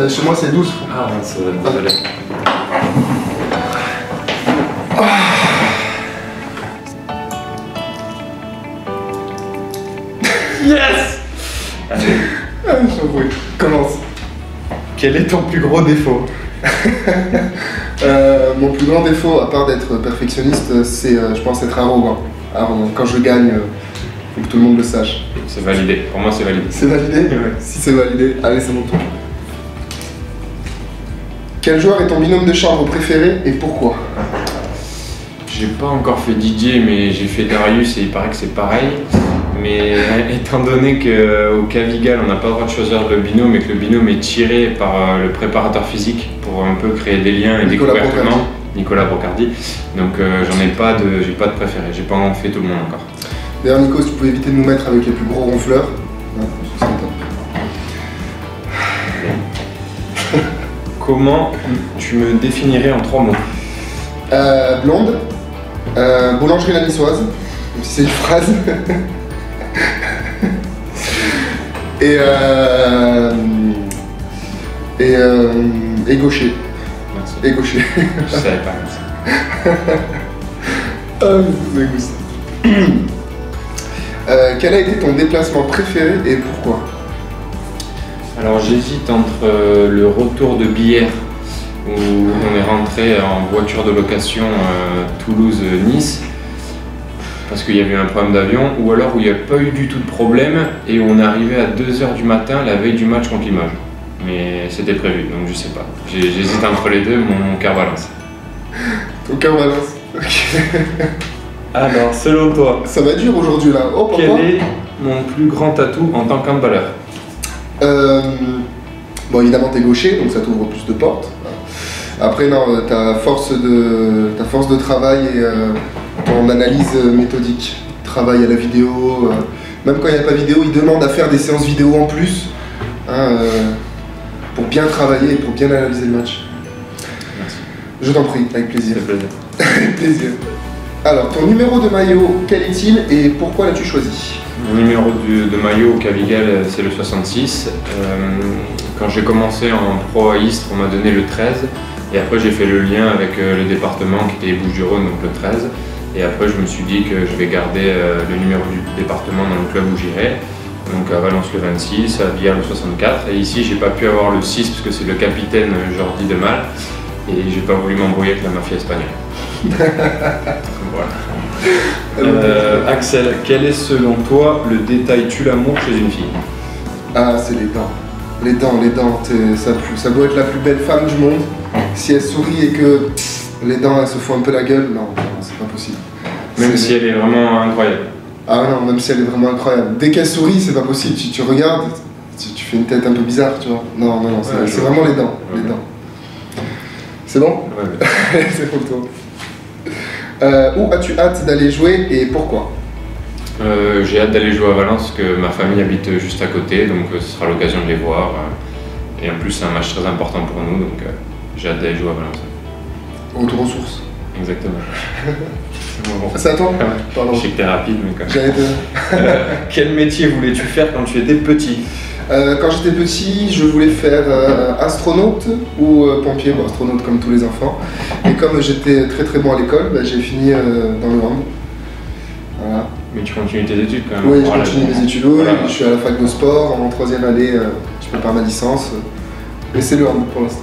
Chez moi c'est 12. Ah mince, désolé. Yes. Allez. J'en prie. Commence. Quel est ton plus gros défaut? Mon plus grand défaut, à part d'être perfectionniste, c'est, je pense, être arrogant. Quand je gagne, faut que tout le monde le sache. C'est validé. Pour moi, c'est validé. C'est validé? Ouais. Si c'est validé, allez, c'est mon tour. Quel joueur est ton binôme de chambre préféré et pourquoi? J'ai pas encore fait DJ, mais j'ai fait Darius et il paraît que c'est pareil. Mais étant donné qu'au Cavigal, on n'a pas le droit de choisir le binôme et que le binôme est tiré par le préparateur physique pour un peu créer des liens et des couvertements, Nicolas Brocardi. Donc j'ai pas de préféré, j'ai pas en fait tout le monde encore. D'ailleurs Nico, si tu pouvais éviter de nous mettre avec les plus gros ronfleurs, ouais, ce serait top. Comment tu me définirais en 3 mots? Blonde, boulangerie la niçoise, même si c'est une phrase. et gaucher. Merci. Et gaucher. Je savais pas comme ça. Ah, c'est goût. Quel a été ton déplacement préféré et pourquoi? Alors j'hésite entre le retour de Bière, où on est rentré en voiture de location Toulouse-Nice, parce qu'il y avait eu un problème d'avion, ou alors où il n'y a pas eu du tout de problème et on est arrivé à 2 h du matin la veille du match contre Limoges. Mais c'était prévu, donc je sais pas. J'hésite entre les deux, mon cœur balance. Ton cœur balance. Ok. Alors, selon toi, ça va dur aujourd'hui là. Oh, quel est mon plus grand atout en tant qu'handballeur? Bon, évidemment t'es gaucher, donc ça t'ouvre plus de portes. Après non, ta force de travail et ton analyse méthodique, travail à la vidéo, même quand il n'y a pas vidéo, ils demandent à faire des séances vidéo en plus, hein, pour bien travailler et pour bien analyser le match. Merci. Je t'en prie, avec plaisir. C'est plaisir. Avec plaisir. Alors, ton numéro de maillot, quel est-il et pourquoi l'as-tu choisi? Mon numéro de maillot au Cavigal, c'est le 66. Quand j'ai commencé en pro à Istres, on m'a donné le 13. Et après, j'ai fait le lien avec le département qui était les Bouches-du-Rhône, donc le 13. Et après, je me suis dit que je vais garder le numéro du département dans le club où j'irai. Donc à Valence le 26, à Villars le 64. Et ici, j'ai pas pu avoir le 6 parce que c'est le capitaine Jordi de Mal. Et j'ai pas voulu m'embrouiller avec la mafia espagnole. Voilà. Axel, quel est selon toi le détail tue l'amour chez une fille? Ah, c'est les dents. Les dents, ça doit être la plus belle femme du monde. Si elle sourit et que les dents elles se font un peu la gueule, non, c'est pas possible. Même si elle est vraiment incroyable. Ah non, même si elle est vraiment incroyable. Dès qu'elle sourit, c'est pas possible. Tu regardes, tu fais une tête un peu bizarre, tu vois. Non, c'est vraiment les dents. Les dents. C'est bon? Ouais. C'est pour toi. Où as-tu hâte d'aller jouer et pourquoi? J'ai hâte d'aller jouer à Valence, que ma famille habite juste à côté, donc ce sera l'occasion de les voir. Et en plus, c'est un match très important pour nous, donc j'ai hâte d'aller jouer à Valence. Retour aux sources. Exactement. C'est à toi? Ouais. Pardon. Je sais que t'es rapide, mais quand même. J'allais te... Quel métier voulais-tu faire quand tu étais petit? Quand j'étais petit, je voulais faire astronaute ou pompier, bon, astronaute comme tous les enfants. Et comme j'étais très très bon à l'école, bah, j'ai fini dans le hand. Voilà. Mais tu continues tes études quand même? Oui, je continue mes études, voilà. Je suis à la fac de sport, en 3e année, je prépare ma licence. Mais c'est le hand pour l'instant.